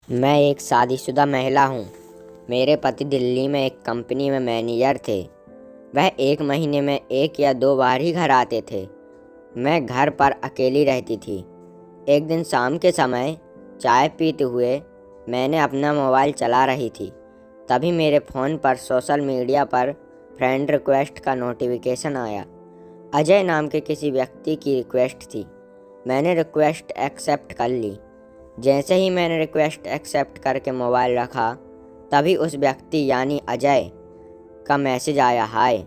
मैं एक शादीशुदा महिला हूँ। मेरे पति दिल्ली में एक कंपनी में मैनेजर थे। वह एक महीने में 1 या 2 बार ही घर आते थे। मैं घर पर अकेली रहती थी। एक दिन शाम के समय चाय पीते हुए मैंने अपना मोबाइल चला रही थी। तभी मेरे फ़ोन पर सोशल मीडिया पर फ्रेंड रिक्वेस्ट का नोटिफिकेशन आया। अजय नाम के किसी व्यक्ति की रिक्वेस्ट थी। मैंने रिक्वेस्ट एक्सेप्ट कर ली। जैसे ही मैंने रिक्वेस्ट एक्सेप्ट करके मोबाइल रखा, तभी उस व्यक्ति यानी अजय का मैसेज आया, हाय।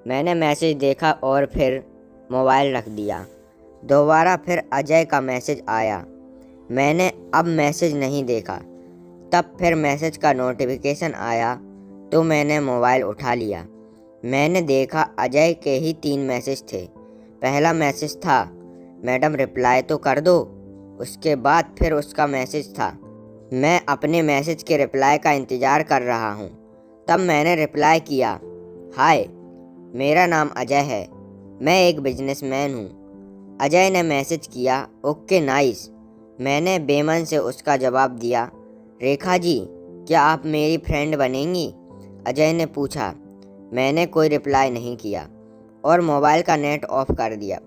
मैंने मैसेज देखा और फिर मोबाइल रख दिया। दोबारा फिर अजय का मैसेज आया। मैंने अब मैसेज नहीं देखा। तब फिर मैसेज का नोटिफिकेशन आया तो मैंने मोबाइल उठा लिया। मैंने देखा अजय के ही 3 मैसेज थे। पहला मैसेज था, मैडम रिप्लाई तो कर दो। उसके बाद फिर उसका मैसेज था, मैं अपने मैसेज के रिप्लाई का इंतज़ार कर रहा हूँ। तब मैंने रिप्लाई किया, हाय, मेरा नाम अजय है, मैं एक बिजनेसमैन हूँ। अजय ने मैसेज किया, ओके नाइस। मैंने बेमन से उसका जवाब दिया, रेखा जी, क्या आप मेरी फ्रेंड बनेंगी? अजय ने पूछा। मैंने कोई रिप्लाई नहीं किया और मोबाइल का नेट ऑफ कर दिया।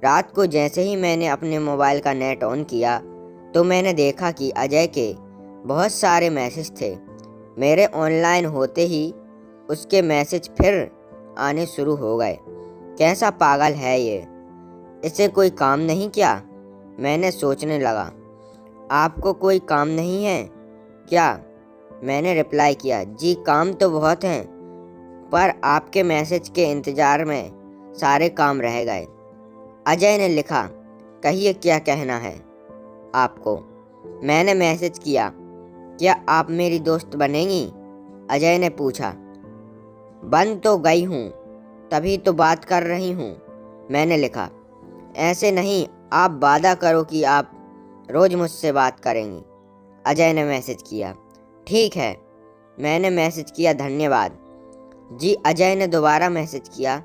रात को जैसे ही मैंने अपने मोबाइल का नेट ऑन किया तो मैंने देखा कि अजय के बहुत सारे मैसेज थे। मेरे ऑनलाइन होते ही उसके मैसेज फिर आने शुरू हो गए। कैसा पागल है ये, इसे कोई काम नहीं क्या? मैंने सोचने लगा। आपको कोई काम नहीं है क्या? मैंने रिप्लाई किया, जी काम तो बहुत हैं, पर आपके मैसेज के इंतज़ार में सारे काम रह गए। अजय ने लिखा, कहिए क्या कहना है आपको? मैंने मैसेज किया, क्या आप मेरी दोस्त बनेंगी? अजय ने पूछा, बन तो गई हूँ, तभी तो बात कर रही हूँ। मैंने लिखा, ऐसे नहीं, आप वादा करो कि आप रोज़ मुझसे बात करेंगी। अजय ने मैसेज किया, ठीक है। मैंने मैसेज किया, धन्यवाद जी। अजय ने दोबारा मैसेज किया।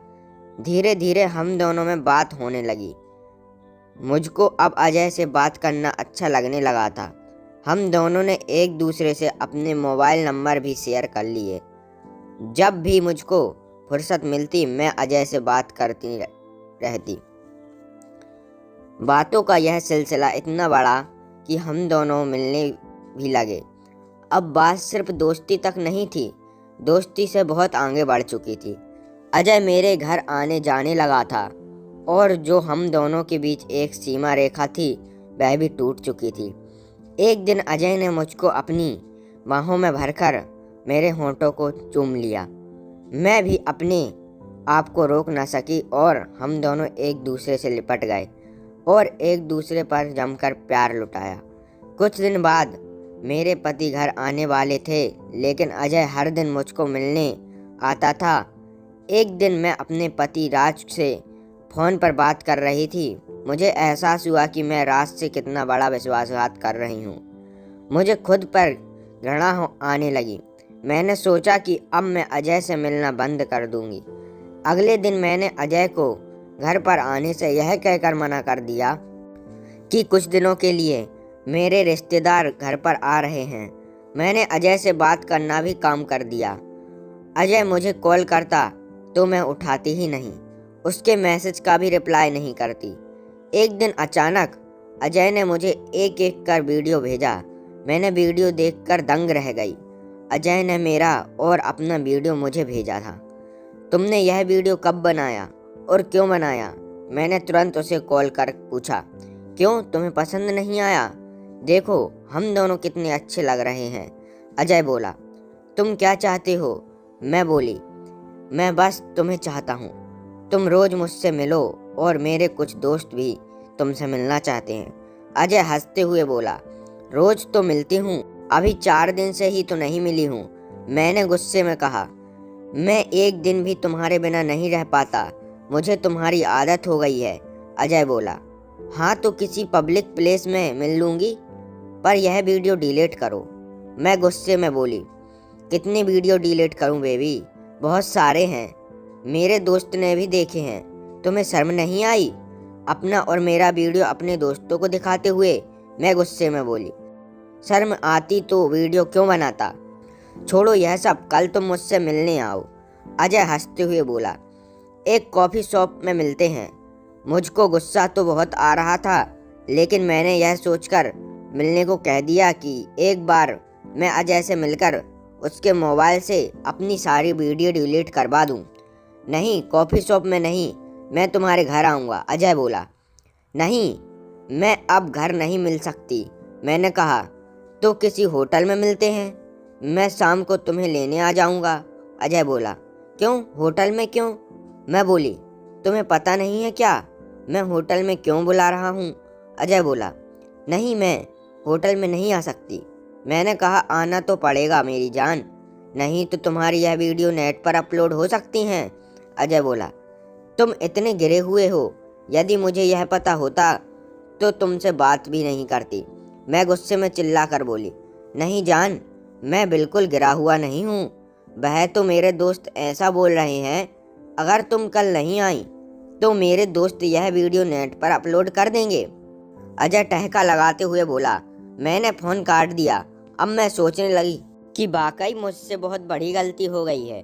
धीरे धीरे हम दोनों में बात होने लगी। मुझको अब अजय से बात करना अच्छा लगने लगा था। हम दोनों ने एक दूसरे से अपने मोबाइल नंबर भी शेयर कर लिए। जब भी मुझको फुर्सत मिलती मैं अजय से बात करती रहती। बातों का यह सिलसिला इतना बड़ा कि हम दोनों मिलने भी लगे। अब बात सिर्फ दोस्ती तक नहीं थी, दोस्ती से बहुत आगे बढ़ चुकी थी। अजय मेरे घर आने जाने लगा था और जो हम दोनों के बीच एक सीमा रेखा थी वह भी टूट चुकी थी। एक दिन अजय ने मुझको अपनी बाहों में भरकर मेरे होंठों को चूम लिया। मैं भी अपने आप को रोक न सकी और हम दोनों एक दूसरे से लिपट गए और एक दूसरे पर जमकर प्यार लुटाया। कुछ दिन बाद मेरे पति घर आने वाले थे, लेकिन अजय हर दिन मुझको मिलने आता था। एक दिन मैं अपने पति राज से फ़ोन पर बात कर रही थी। मुझे एहसास हुआ कि मैं राज से कितना बड़ा विश्वासघात कर रही हूँ। मुझे खुद पर घृणा आने लगी। मैंने सोचा कि अब मैं अजय से मिलना बंद कर दूंगी। अगले दिन मैंने अजय को घर पर आने से यह कहकर मना कर दिया कि कुछ दिनों के लिए मेरे रिश्तेदार घर पर आ रहे हैं। मैंने अजय से बात करना भी काम कर दिया। अजय मुझे कॉल करता तो मैं उठाती ही नहीं, उसके मैसेज का भी रिप्लाई नहीं करती। एक दिन अचानक अजय ने मुझे एक एक कर वीडियो भेजा। मैंने वीडियो देखकर दंग रह गई। अजय ने मेरा और अपना वीडियो मुझे भेजा था। तुमने यह वीडियो कब बनाया और क्यों बनाया? मैंने तुरंत उसे कॉल कर पूछा, क्यों, तुम्हें पसंद नहीं आया? देखो हम दोनों कितने अच्छे लग रहे हैं। अजय बोला, तुम क्या चाहते हो? मैं बोली, मैं बस तुम्हें चाहता हूँ। तुम रोज़ मुझसे मिलो और मेरे कुछ दोस्त भी तुमसे मिलना चाहते हैं। अजय हंसते हुए बोला, रोज़ तो मिलती हूँ, अभी 4 दिन से ही तो नहीं मिली हूँ। मैंने गुस्से में कहा, मैं एक दिन भी तुम्हारे बिना नहीं रह पाता, मुझे तुम्हारी आदत हो गई है। अजय बोला, हाँ तो किसी पब्लिक प्लेस में मिल लूँगी, पर यह वीडियो डिलीट करो। मैं गुस्से में बोली, कितने वीडियो डिलीट करूँ बेबी, बहुत सारे हैं, मेरे दोस्त ने भी देखे हैं, तुम्हें शर्म नहीं आई? अपना और मेरा वीडियो अपने दोस्तों को दिखाते हुए मैं गुस्से में बोली। शर्म आती तो वीडियो क्यों बनाता। छोड़ो यह सब, कल तुम मुझसे मिलने आओ। अजय हंसते हुए बोला, एक कॉफ़ी शॉप में मिलते हैं। मुझको गुस्सा तो बहुत आ रहा था, लेकिन मैंने यह सोचकर मिलने को कह दिया कि एक बार मैं अजय से मिलकर उसके मोबाइल से अपनी सारी वीडियो डिलीट करवा दूं। नहीं, कॉफ़ी शॉप में नहीं, मैं तुम्हारे घर आऊँगा, अजय बोला। नहीं, मैं अब घर नहीं मिल सकती, मैंने कहा। तो किसी होटल में मिलते हैं, मैं शाम को तुम्हें लेने आ जाऊँगा, अजय बोला। क्यों, होटल में क्यों, मैं बोली। तुम्हें पता नहीं है क्या मैं होटल में क्यों बुला रहा हूँ, अजय बोला। नहीं, मैं होटल में नहीं आ सकती, मैंने कहा। आना तो पड़ेगा मेरी जान, नहीं तो तुम्हारी यह वीडियो नेट पर अपलोड हो सकती हैं, अजय बोला। तुम इतने गिरे हुए हो, यदि मुझे यह पता होता तो तुमसे बात भी नहीं करती, मैं गुस्से में चिल्ला कर बोली। नहीं जान, मैं बिल्कुल गिरा हुआ नहीं हूँ, वह तो मेरे दोस्त ऐसा बोल रहे हैं, अगर तुम कल नहीं आई तो मेरे दोस्त यह वीडियो नेट पर अपलोड कर देंगे, अजय ठहका लगाते हुए बोला। मैंने फ़ोन काट दिया। अब मैं सोचने लगी कि वाकई मुझसे बहुत बड़ी गलती हो गई है।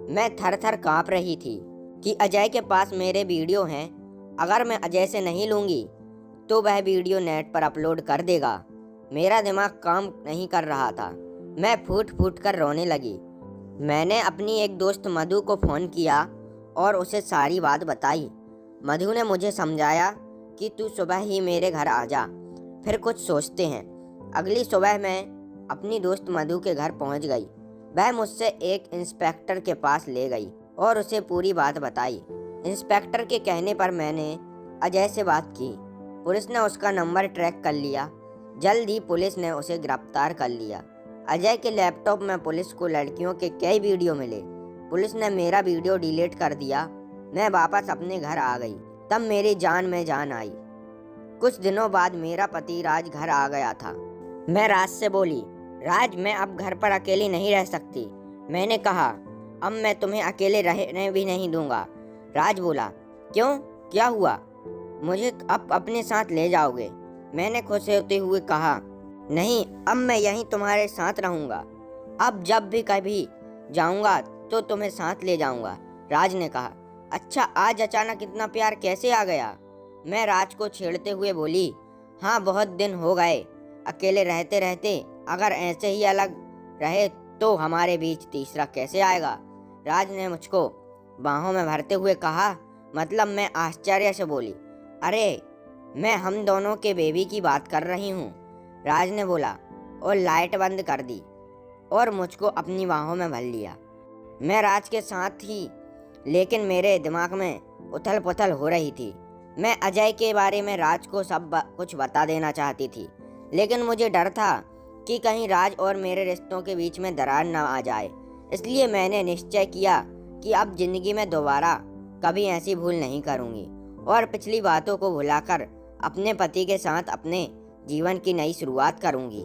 मैं थर थर काँप रही थी कि अजय के पास मेरे वीडियो हैं, अगर मैं अजय से नहीं लूँगी तो वह वीडियो नेट पर अपलोड कर देगा। मेरा दिमाग काम नहीं कर रहा था, मैं फूट फूट कर रोने लगी। मैंने अपनी एक दोस्त मधु को फ़ोन किया और उसे सारी बात बताई। मधु ने मुझे समझाया कि तू सुबह ही मेरे घर आ जा, फिर कुछ सोचते हैं। अगली सुबह मैं अपनी दोस्त मधु के घर पहुंच गई। वह मुझसे एक इंस्पेक्टर के पास ले गई और उसे पूरी बात बताई। इंस्पेक्टर के कहने पर मैंने अजय से बात की। पुलिस ने उसका नंबर ट्रैक कर लिया। जल्द ही पुलिस ने उसे गिरफ्तार कर लिया। अजय के लैपटॉप में पुलिस को लड़कियों के कई वीडियो मिले। पुलिस ने मेरा वीडियो डिलीट कर दिया। मैं वापस अपने घर आ गई। तब मेरी जान में जान आई। कुछ दिनों बाद मेरा पति राज घर आ गया था। मैं राज से बोली, राज, मैं अब घर पर अकेली नहीं रह सकती। मैंने कहा, अब मैं तुम्हें अकेले रहने भी नहीं दूंगा। राज बोला, क्यों, क्या हुआ, मुझे अब अपने साथ ले जाओगे? मैंने खुश होते हुए कहा, नहीं, अब मैं यहीं तुम्हारे साथ रहूंगा। अब जब भी कभी जाऊंगा तो तुम्हें साथ ले जाऊंगा। राज ने कहा, अच्छा, आज अचानक इतना प्यार कैसे आ गया? मैं राज को छेड़ते हुए बोली, हाँ, बहुत दिन हो गए अकेले रहते रहते, अगर ऐसे ही अलग रहे तो हमारे बीच तीसरा कैसे आएगा? राज ने मुझको बाहों में भरते हुए कहा। मतलब? मैं आश्चर्य से बोली, अरे, मैं हम दोनों के बेबी की बात कर रही हूँ। राज ने बोला और लाइट बंद कर दी और मुझको अपनी बाहों में भर लिया। मैं राज के साथ ही, लेकिन मेरे दिमाग में उथल पुथल हो रही थी। मैं अजय के बारे में राज को सब कुछ बता देना चाहती थी, लेकिन मुझे डर था कि कहीं राज और मेरे रिश्तों के बीच में दरार न आ जाए। इसलिए मैंने निश्चय किया कि अब जिंदगी में दोबारा कभी ऐसी भूल नहीं करूँगी और पिछली बातों को भुलाकर अपने पति के साथ अपने जीवन की नई शुरुआत करूँगी।